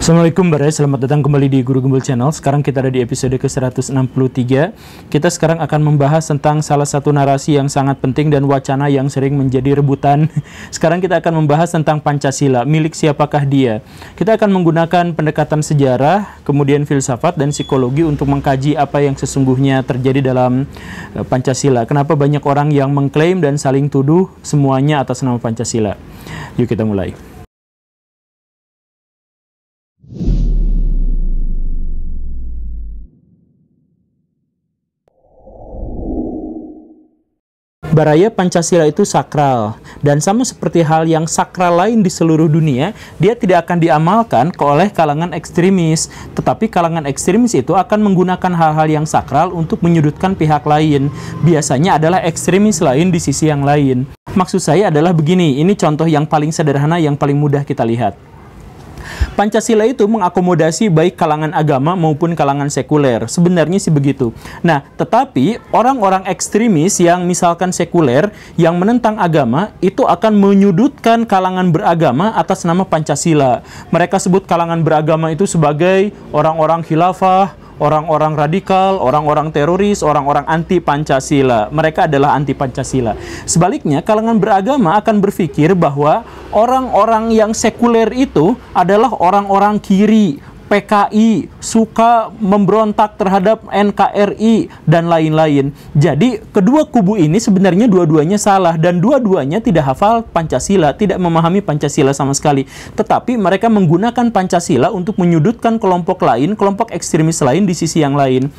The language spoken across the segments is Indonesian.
Assalamualaikum selamat datang kembali di Guru Gembul Channel. Sekarang kita ada di episode ke-163. Kita sekarang akan membahas tentang salah satu narasi yang sangat penting dan wacana yang sering menjadi rebutan. Sekarang kita akan membahas tentang Pancasila, milik siapakah dia. Kita akan menggunakan pendekatan sejarah, kemudian filsafat dan psikologi untuk mengkaji apa yang sesungguhnya terjadi dalam Pancasila. Kenapa banyak orang yang mengklaim dan saling tuduh semuanya atas nama Pancasila. Yuk kita mulai. Baraya Pancasila itu sakral, dan sama seperti hal yang sakral lain di seluruh dunia, dia tidak akan diamalkan oleh kalangan ekstremis. Tetapi kalangan ekstremis itu akan menggunakan hal-hal yang sakral untuk menyudutkan pihak lain. Biasanya adalah ekstremis lain di sisi yang lain. Maksud saya adalah begini, ini contoh yang paling sederhana, yang paling mudah kita lihat. Pancasila itu mengakomodasi baik kalangan agama maupun kalangan sekuler. Sebenarnya sih begitu. Nah, tetapi orang-orang ekstremis yang misalkan sekuler, yang menentang agama, itu akan menyudutkan kalangan beragama atas nama Pancasila. Mereka sebut kalangan beragama itu sebagai orang-orang khilafah, orang-orang radikal, orang-orang teroris, orang-orang anti Pancasila. Mereka adalah anti Pancasila. Sebaliknya, kalangan beragama akan berpikir bahwa orang-orang yang sekuler itu adalah orang-orang kiri, PKI, suka memberontak terhadap NKRI, dan lain-lain. Jadi, kedua kubu ini sebenarnya dua-duanya salah, dan dua-duanya tidak hafal Pancasila, tidak memahami Pancasila sama sekali. Tetapi mereka menggunakan Pancasila untuk menyudutkan kelompok lain, kelompok ekstremis lain di sisi yang lain.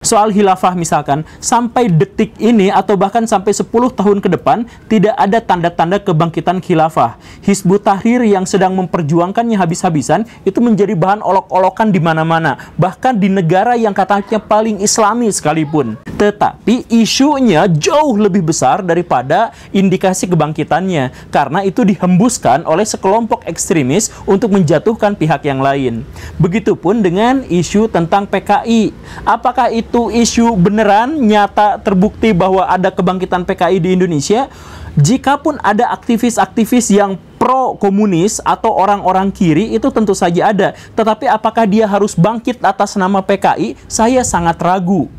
Soal khilafah misalkan, sampai detik ini atau bahkan sampai 10 tahun ke depan, tidak ada tanda-tanda kebangkitan khilafah. Hizbut Tahrir yang sedang memperjuangkannya habis-habisan, itu menjadi bahan olok-olokan di mana-mana. Bahkan di negara yang katanya paling islami sekalipun. Tetapi isunya jauh lebih besar daripada indikasi kebangkitannya. Karena itu dihembuskan oleh sekelompok ekstremis untuk menjatuhkan pihak yang lain. Begitupun dengan isu tentang PKI. Apakah itu isu beneran, nyata, terbukti bahwa ada kebangkitan PKI di Indonesia? Jikapun ada aktivis-aktivis yang pro-komunis atau orang-orang kiri, itu tentu saja ada. Tetapi apakah dia harus bangkit atas nama PKI? Saya sangat ragu.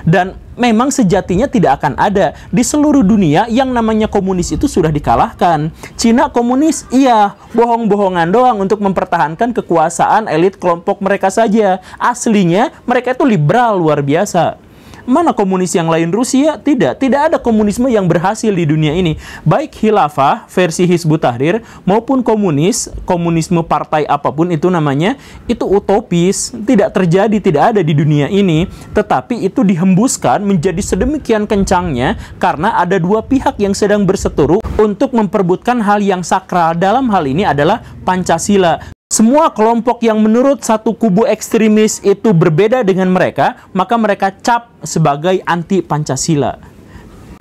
Dan memang sejatinya tidak akan ada. Di seluruh dunia yang namanya komunis itu sudah dikalahkan. Cina komunis, iya, bohong-bohongan doang untuk mempertahankan kekuasaan elit kelompok mereka saja. Aslinya mereka itu liberal luar biasa. Mana komunis yang lain? Rusia? Tidak ada komunisme yang berhasil di dunia ini. Baik khilafah versi Hizbut Tahrir maupun komunisme partai apapun itu namanya, itu utopis, tidak terjadi, tidak ada di dunia ini. Tetapi itu dihembuskan menjadi sedemikian kencangnya karena ada dua pihak yang sedang berseteru untuk memperebutkan hal yang sakral. Dalam hal ini adalah Pancasila. Semua kelompok yang menurut satu kubu ekstremis itu berbeda dengan mereka, maka mereka cap sebagai anti Pancasila.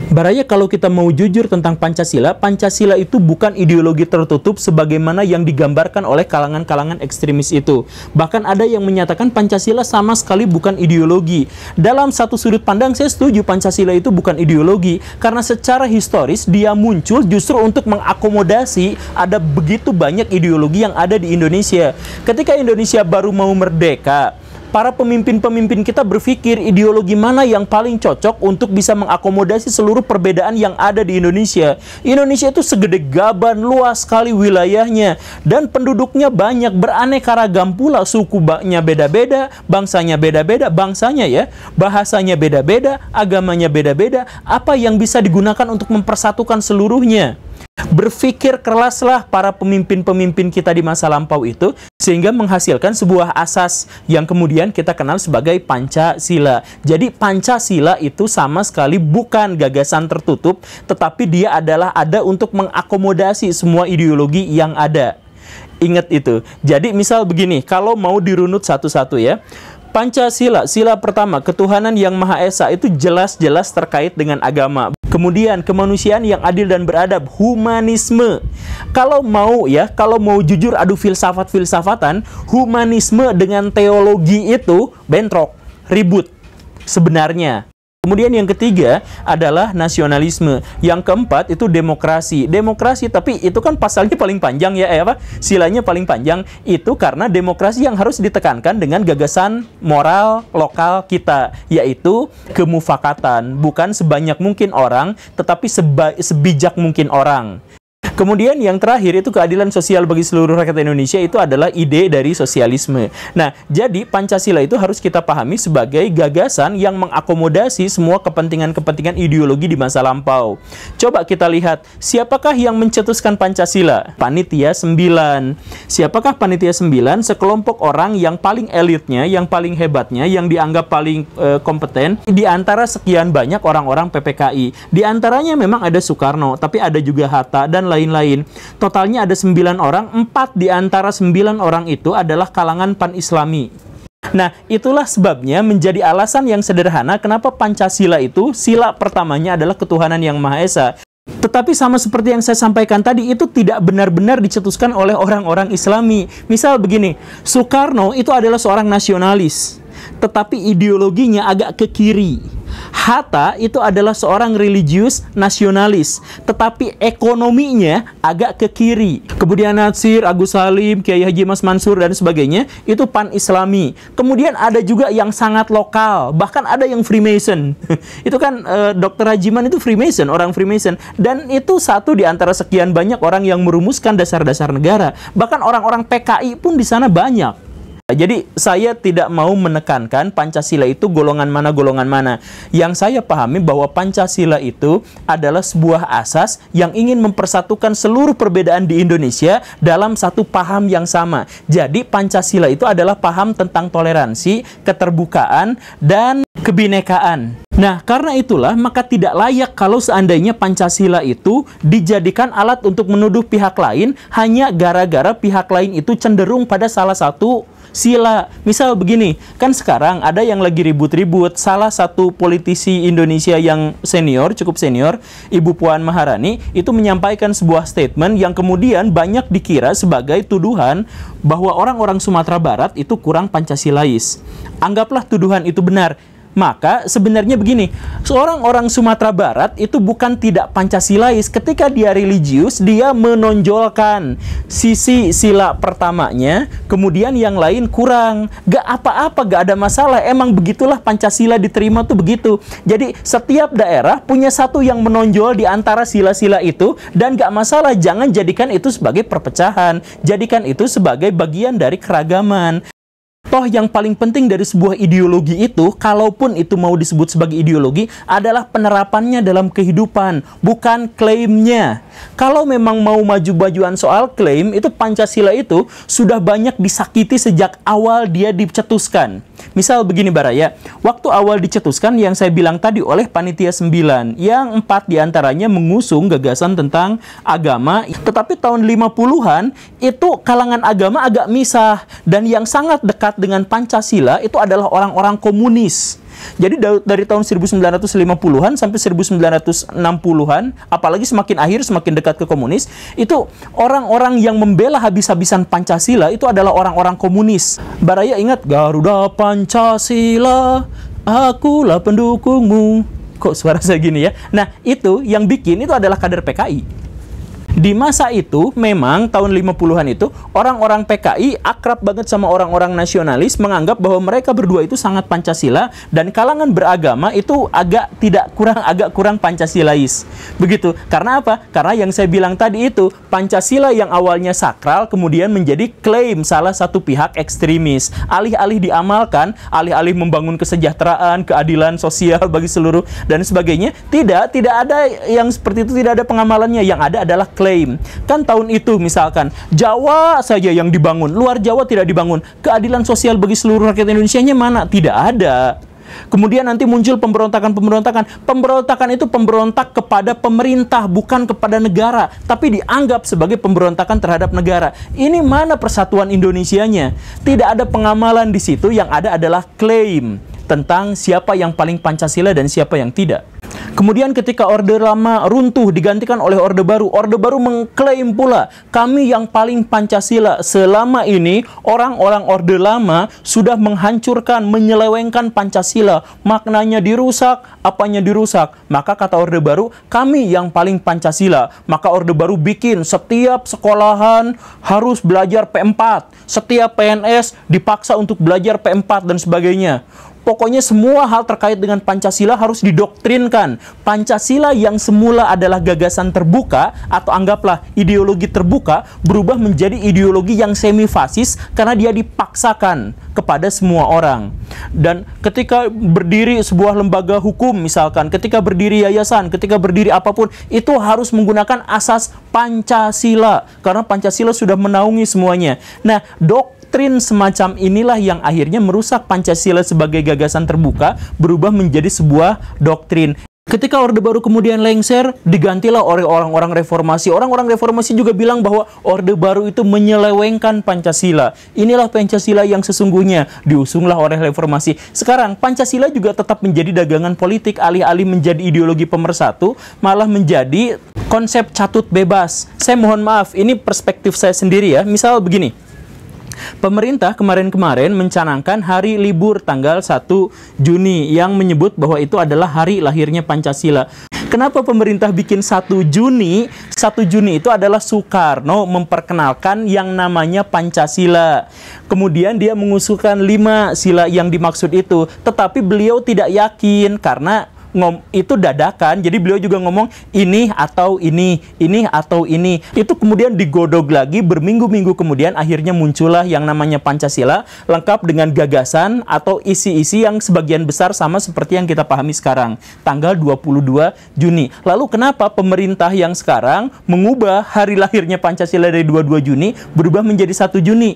Baraya kalau kita mau jujur tentang Pancasila, Pancasila itu bukan ideologi tertutup sebagaimana yang digambarkan oleh kalangan-kalangan ekstremis itu. Bahkan ada yang menyatakan Pancasila sama sekali bukan ideologi. Dalam satu sudut pandang saya setuju Pancasila itu bukan ideologi, karena secara historis dia muncul justru untuk mengakomodasi ada begitu banyak ideologi yang ada di Indonesia. Ketika Indonesia baru mau merdeka, para pemimpin-pemimpin kita berpikir ideologi mana yang paling cocok untuk bisa mengakomodasi seluruh perbedaan yang ada di Indonesia. Indonesia itu segede Gaban, luas sekali wilayahnya, dan penduduknya banyak, beraneka ragam pula, sukunya beda-beda, bangsanya beda-beda, bahasanya beda-beda, agamanya beda-beda. Apa yang bisa digunakan untuk mempersatukan seluruhnya? Berpikir keraslah para pemimpin-pemimpin kita di masa lampau itu, sehingga menghasilkan sebuah asas yang kemudian kita kenal sebagai Pancasila. Jadi Pancasila itu sama sekali bukan gagasan tertutup, tetapi dia adalah ada untuk mengakomodasi semua ideologi yang ada. Ingat itu. Jadi misal begini, kalau mau dirunut satu-satu ya. Pancasila, sila pertama, ketuhanan yang Maha Esa, itu jelas-jelas terkait dengan agama. Kemudian kemanusiaan yang adil dan beradab, humanisme. Kalau mau jujur adu filsafat-filsafatan, humanisme dengan teologi itu bentrok, ribut sebenarnya. Kemudian yang ketiga adalah nasionalisme. Yang keempat itu demokrasi. Demokrasi, tapi itu kan pasalnya paling panjang ya, silanya paling panjang. Itu karena demokrasi yang harus ditekankan dengan gagasan moral lokal kita, yaitu kemufakatan. Bukan sebanyak mungkin orang, tetapi sebijak mungkin orang. Kemudian yang terakhir itu keadilan sosial bagi seluruh rakyat Indonesia, itu adalah ide dari sosialisme. Nah, jadi Pancasila itu harus kita pahami sebagai gagasan yang mengakomodasi semua kepentingan-kepentingan ideologi di masa lampau. Coba kita lihat, siapakah yang mencetuskan Pancasila? Panitia 9. Siapakah Panitia 9? Sekelompok orang yang paling elitnya, yang paling hebatnya, yang dianggap paling kompeten di antara sekian banyak orang-orang PPKI. Di antaranya memang ada Soekarno, tapi ada juga Hatta dan lain-lain. Totalnya ada 9 orang, 4 di antara 9 orang itu adalah kalangan pan-islami. Nah, itulah sebabnya menjadi alasan yang sederhana kenapa Pancasila itu sila pertamanya adalah ketuhanan yang Maha Esa. Tetapi sama seperti yang saya sampaikan tadi, itu tidak benar-benar dicetuskan oleh orang-orang Islami. Misal begini, Soekarno itu adalah seorang nasionalis, tetapi ideologinya agak ke kiri. Hatta itu adalah seorang religius nasionalis, tetapi ekonominya agak ke kiri. Kemudian Natsir, Agus Salim, Kiai Haji Mas Mansur, dan sebagainya, itu pan-islami. Kemudian ada juga yang sangat lokal, bahkan ada yang Freemason. Itu kan Dr. Rajiman itu Freemason, orang Freemason. Dan itu satu di antara sekian banyak orang yang merumuskan dasar-dasar negara. Bahkan orang-orang PKI pun di sana banyak. Jadi saya tidak mau menekankan Pancasila itu golongan mana. Yang saya pahami bahwa Pancasila itu adalah sebuah asas yang ingin mempersatukan seluruh perbedaan di Indonesia dalam satu paham yang sama. Jadi Pancasila itu adalah paham tentang toleransi, keterbukaan, dan kebinekaan. Nah, karena itulah maka tidak layak kalau seandainya Pancasila itu dijadikan alat untuk menuduh pihak lain hanya gara-gara pihak lain itu cenderung pada salah satu sila. Misal begini, kan sekarang ada yang lagi ribut-ribut, salah satu politisi Indonesia yang senior, cukup senior, Ibu Puan Maharani, itu menyampaikan sebuah statement yang kemudian banyak dikira sebagai tuduhan bahwa orang-orang Sumatera Barat itu kurang Pancasilais. Anggaplah tuduhan itu benar. Maka sebenarnya begini, seorang orang Sumatera Barat itu bukan tidak Pancasilais. Ketika dia religius, dia menonjolkan sisi sila pertamanya, kemudian yang lain kurang. Gak apa-apa, gak ada masalah. Emang begitulah Pancasila diterima tuh begitu. Jadi setiap daerah punya satu yang menonjol di antara sila-sila itu, dan gak masalah. Jangan jadikan itu sebagai perpecahan. Jadikan itu sebagai bagian dari keragaman. Toh yang paling penting dari sebuah ideologi itu, kalaupun itu mau disebut sebagai ideologi, adalah penerapannya dalam kehidupan, bukan klaimnya. Kalau memang mau maju-majuan soal klaim, itu Pancasila itu sudah banyak disakiti sejak awal dia dicetuskan. Misal begini Baraya, waktu awal dicetuskan yang saya bilang tadi oleh Panitia 9, yang 4 diantaranya mengusung gagasan tentang agama, tetapi tahun 50-an itu kalangan agama agak misah, dan yang sangat dekat dengan Pancasila itu adalah orang-orang komunis. Jadi dari tahun 1950-an sampai 1960-an, apalagi semakin akhir semakin dekat ke komunis, itu orang-orang yang membela habis-habisan Pancasila itu adalah orang-orang komunis. Baraya ingat, Garuda Pancasila, akulah pendukungmu. Kok suara saya gini ya? Nah, itu yang bikin itu adalah kader PKI. Di masa itu, memang tahun 50-an itu, orang-orang PKI akrab banget sama orang-orang nasionalis, menganggap bahwa mereka berdua itu sangat Pancasila, dan kalangan beragama itu agak kurang Pancasilais. Begitu. Karena apa? Karena yang saya bilang tadi itu, Pancasila yang awalnya sakral, kemudian menjadi klaim salah satu pihak ekstremis. Alih-alih diamalkan, alih-alih membangun kesejahteraan, keadilan sosial bagi seluruh, dan sebagainya, tidak ada yang seperti itu, tidak ada pengamalannya. Yang ada adalah klaim. Kan tahun itu misalkan Jawa saja yang dibangun, luar Jawa tidak dibangun. Keadilan sosial bagi seluruh rakyat Indonesianya mana? Tidak ada. Kemudian nanti muncul pemberontakan. Pemberontakan itu pemberontak kepada pemerintah, bukan kepada negara, tapi dianggap sebagai pemberontakan terhadap negara. Ini mana persatuan Indonesianya? Tidak ada pengamalan di situ, yang ada adalah klaim tentang siapa yang paling Pancasila dan siapa yang tidak. Kemudian ketika Orde Lama runtuh digantikan oleh Orde Baru mengklaim pula, kami yang paling Pancasila. Selama ini orang-orang Orde Lama sudah menghancurkan, menyelewengkan Pancasila. Maknanya dirusak, apanya dirusak. Maka kata Orde Baru, kami yang paling Pancasila. Maka Orde Baru bikin setiap sekolahan harus belajar P4. Setiap PNS dipaksa untuk belajar P4 dan sebagainya. Pokoknya semua hal terkait dengan Pancasila harus didoktrinkan. Pancasila yang semula adalah gagasan terbuka atau anggaplah ideologi terbuka berubah menjadi ideologi yang semi-fasis karena dia dipaksakan kepada semua orang. Dan ketika berdiri sebuah lembaga hukum misalkan, ketika berdiri yayasan, ketika berdiri apapun, itu harus menggunakan asas Pancasila karena Pancasila sudah menaungi semuanya. Nah, doktrin semacam inilah yang akhirnya merusak Pancasila sebagai gagasan terbuka berubah menjadi sebuah doktrin. Ketika Orde Baru kemudian lengser, digantilah oleh orang-orang reformasi. Orang-orang reformasi juga bilang bahwa Orde Baru itu menyelewengkan Pancasila. Inilah Pancasila yang sesungguhnya, diusunglah oleh reformasi. Sekarang Pancasila juga tetap menjadi dagangan politik, alih-alih menjadi ideologi pemersatu, malah menjadi konsep catut bebas. Saya mohon maaf, ini perspektif saya sendiri ya. Misal begini. Pemerintah kemarin-kemarin mencanangkan hari libur tanggal 1 Juni yang menyebut bahwa itu adalah hari lahirnya Pancasila. Kenapa pemerintah bikin 1 Juni? 1 Juni itu adalah Soekarno memperkenalkan yang namanya Pancasila. Kemudian dia mengusulkan 5 sila yang dimaksud itu. Tetapi beliau tidak yakin karena itu dadakan, jadi beliau juga ngomong ini atau ini atau ini. Itu kemudian digodok lagi berminggu-minggu kemudian akhirnya muncullah yang namanya Pancasila lengkap dengan gagasan atau isi-isi yang sebagian besar sama seperti yang kita pahami sekarang, tanggal 22 Juni. Lalu kenapa pemerintah yang sekarang mengubah hari lahirnya Pancasila dari 22 Juni berubah menjadi 1 Juni?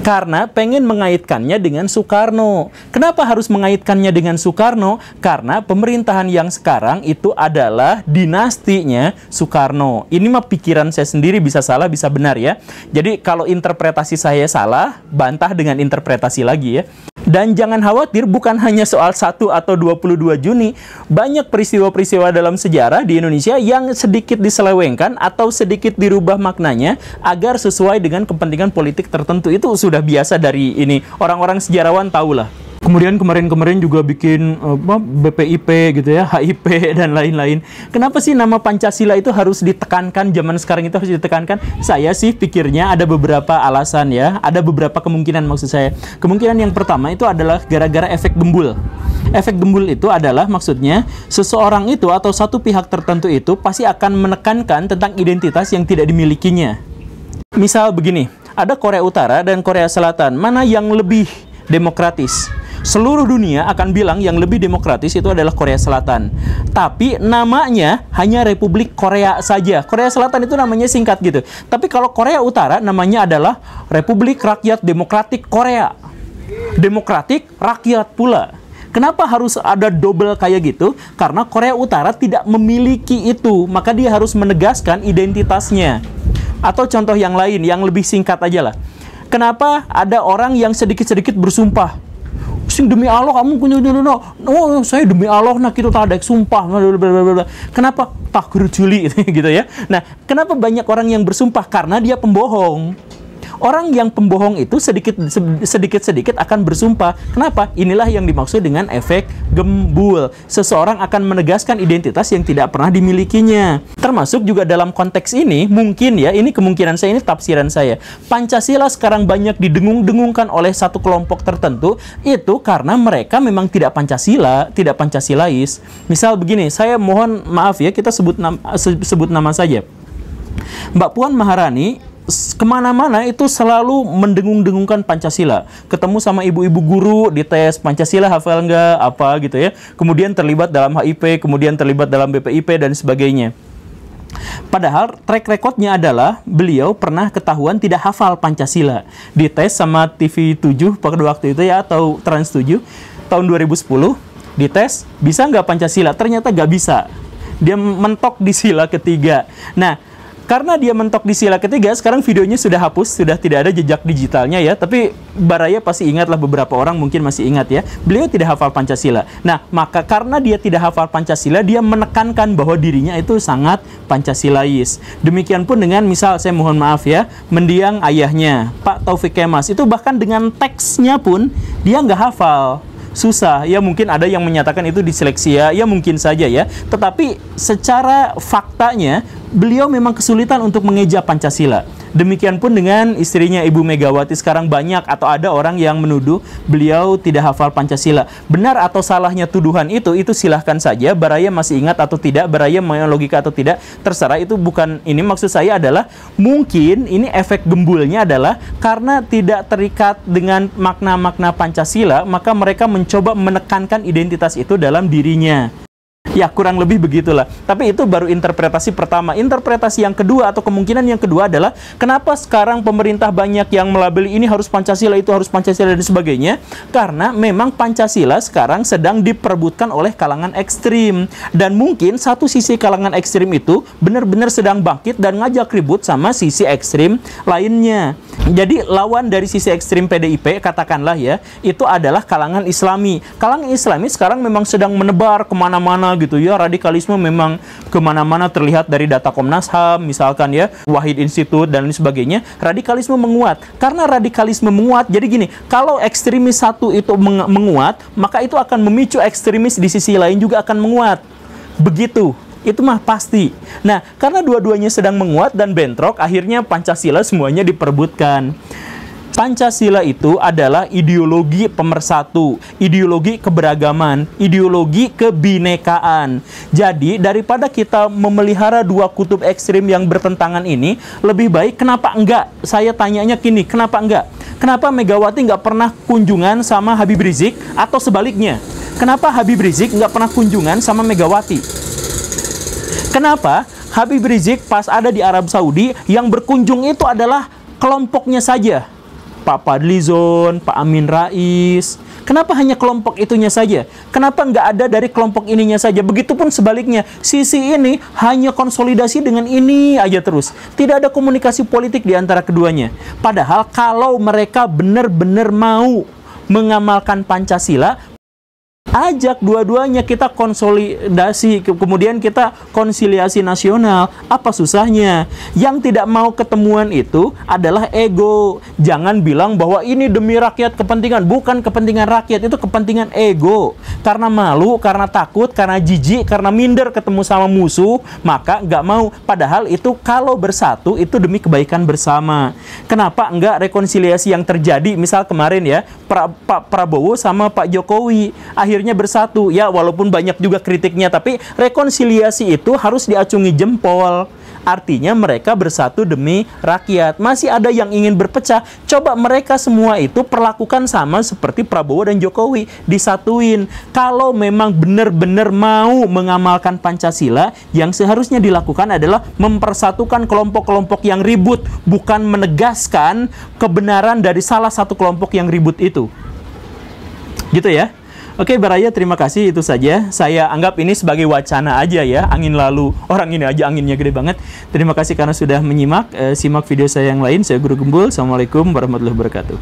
Karena pengen mengaitkannya dengan Soekarno. Kenapa harus mengaitkannya dengan Soekarno? Karena pemerintahan yang sekarang itu adalah dinastinya Soekarno. Ini mah pikiran saya sendiri, bisa salah, bisa benar ya. Jadi kalau interpretasi saya salah, bantah dengan interpretasi lagi ya. Dan jangan khawatir, bukan hanya soal 1 atau 22 Juni. Banyak peristiwa-peristiwa dalam sejarah di Indonesia yang sedikit diselewengkan atau sedikit dirubah maknanya agar sesuai dengan kepentingan politik tertentu. Itu sudah biasa dari ini. Orang-orang sejarawan tahulah. Kemudian kemarin-kemarin juga bikin BPIP gitu ya, HIP dan lain-lain. Kenapa sih nama Pancasila itu harus ditekankan, zaman sekarang itu harus ditekankan? Saya sih pikirnya ada beberapa alasan ya, ada beberapa kemungkinan maksud saya. Kemungkinan yang pertama itu adalah gara-gara efek gembul. Efek gembul itu adalah maksudnya seseorang itu atau satu pihak tertentu itu pasti akan menekankan tentang identitas yang tidak dimilikinya. Misal begini, ada Korea Utara dan Korea Selatan, mana yang lebih demokratis? Seluruh dunia akan bilang yang lebih demokratis itu adalah Korea Selatan. Tapi namanya hanya Republik Korea saja. Korea Selatan itu namanya singkat gitu. Tapi kalau Korea Utara namanya adalah Republik Rakyat Demokratik Korea. Demokratik rakyat pula. Kenapa harus ada double kayak gitu? Karena Korea Utara tidak memiliki itu. Maka dia harus menegaskan identitasnya. Atau contoh yang lain, yang lebih singkat aja lah. Kenapa ada orang yang sedikit-sedikit bersumpah? Sing demi Allah kamu oh saya demi Allah nak itu tadek sumpah. Kenapa takdir Juli gitu ya. Nah, kenapa banyak orang yang bersumpah? Karena dia pembohong. Orang yang pembohong itu sedikit-sedikit akan bersumpah. Kenapa? Inilah yang dimaksud dengan efek gembul. Seseorang akan menegaskan identitas yang tidak pernah dimilikinya. Termasuk juga dalam konteks ini, mungkin ya, ini kemungkinan saya, ini tafsiran saya. Pancasila sekarang banyak didengung-dengungkan oleh satu kelompok tertentu, itu karena mereka memang tidak Pancasila, tidak Pancasilais. Misal begini, saya mohon maaf ya, kita sebut nama saja. Mbak Puan Maharani kemana-mana itu selalu mendengung-dengungkan Pancasila. Ketemu sama ibu-ibu guru, dites Pancasila hafal nggak, apa gitu ya. Kemudian terlibat dalam HIP, kemudian terlibat dalam BPIP dan sebagainya. Padahal track recordnya adalah beliau pernah ketahuan tidak hafal Pancasila. Dites sama TV 7 pada waktu itu ya, atau Trans 7 tahun 2010. Dites, bisa nggak Pancasila? Ternyata nggak bisa. Dia mentok di sila ketiga. Nah, Karena dia mentok di sila ketiga, sekarang videonya sudah hapus, sudah tidak ada jejak digitalnya ya. Tapi Baraya pasti ingatlah, beberapa orang mungkin masih ingat ya. Beliau tidak hafal Pancasila. Nah, maka karena dia tidak hafal Pancasila, dia menekankan bahwa dirinya itu sangat Pancasilais. Demikian pun dengan misal, saya mohon maaf ya, mendiang ayahnya, Pak Taufik Kemas. Itu bahkan dengan teksnya pun dia nggak hafal. Susah, ya mungkin ada yang menyatakan itu disleksia, ya mungkin saja ya. Tetapi secara faktanya, beliau memang kesulitan untuk mengeja Pancasila. Demikian pun dengan istrinya Ibu Megawati. Sekarang banyak atau ada orang yang menuduh beliau tidak hafal Pancasila. Benar atau salahnya tuduhan itu silahkan saja. Baraya masih ingat atau tidak, Baraya mau logika atau tidak, terserah. Itu bukan ini, maksud saya adalah mungkin ini efek gembulnya adalah karena tidak terikat dengan makna-makna Pancasila, maka mereka mencoba menekankan identitas itu dalam dirinya. Ya, kurang lebih begitulah. Tapi itu baru interpretasi pertama. Interpretasi yang kedua atau kemungkinan yang kedua adalah kenapa sekarang pemerintah banyak yang melabeli ini harus Pancasila, itu harus Pancasila dan sebagainya. Karena memang Pancasila sekarang sedang diperebutkan oleh kalangan ekstrim. Dan mungkin satu sisi kalangan ekstrim itu benar-benar sedang bangkit dan ngajak ribut sama sisi ekstrim lainnya. Jadi lawan dari sisi ekstrim PDIP, katakanlah ya, itu adalah kalangan Islami. Kalangan Islami sekarang memang sedang menebar kemana-mana gitu ya. Radikalisme memang kemana-mana, terlihat dari data Komnas HAM misalkan ya, Wahid Institute dan lain sebagainya. Radikalisme menguat. Karena radikalisme menguat, jadi gini, kalau ekstremis satu itu menguat, maka itu akan memicu ekstremis di sisi lain juga akan menguat. Begitu. Itu mah pasti. Nah, karena dua-duanya sedang menguat dan bentrok, akhirnya Pancasila semuanya diperebutkan. Pancasila itu adalah ideologi pemersatu, ideologi keberagaman, ideologi kebinekaan. Jadi, daripada kita memelihara dua kutub ekstrim yang bertentangan ini, lebih baik kenapa enggak? Saya tanyanya gini, kenapa enggak? Kenapa Megawati nggak pernah kunjungan sama Habib Rizik, atau sebaliknya? Kenapa Habib Rizik nggak pernah kunjungan sama Megawati? Kenapa Habib Rizik pas ada di Arab Saudi yang berkunjung itu adalah kelompoknya saja? Pak Fadlizon, Pak Amin Rais. Kenapa hanya kelompok itunya saja? Kenapa nggak ada dari kelompok ininya saja? Begitupun sebaliknya, sisi ini hanya konsolidasi dengan ini aja terus. Tidak ada komunikasi politik di antara keduanya. Padahal kalau mereka benar-benar mau mengamalkan Pancasila, ajak dua-duanya, kita konsolidasi, kemudian kita konsiliasi nasional. Apa susahnya? Yang tidak mau ketemuan itu adalah ego. Jangan bilang bahwa ini demi rakyat kepentingan. Bukan kepentingan rakyat, itu kepentingan ego. Karena malu, karena takut, karena jijik, karena minder ketemu sama musuh, maka nggak mau. Padahal itu kalau bersatu, itu demi kebaikan bersama. Kenapa enggak rekonsiliasi yang terjadi? Misal kemarin ya, Pak Prabowo sama Pak Jokowi akhirnya bersatu ya, walaupun banyak juga kritiknya, tapi rekonsiliasi itu harus diacungi jempol. Artinya mereka bersatu demi rakyat. Masih ada yang ingin berpecah, coba mereka semua itu perlakukan sama seperti Prabowo dan Jokowi, disatuin. Kalau memang benar-benar mau mengamalkan Pancasila, yang seharusnya dilakukan adalah mempersatukan kelompok-kelompok yang ribut, bukan menegaskan kebenaran dari salah satu kelompok yang ribut itu. Gitu ya. Oke, Baraya, terima kasih, itu saja. Saya anggap ini sebagai wacana aja ya, angin lalu. Orang ini aja anginnya gede banget. Terima kasih karena sudah menyimak. Simak video saya yang lain. Saya Guru Gembul. Assalamualaikum warahmatullahi wabarakatuh.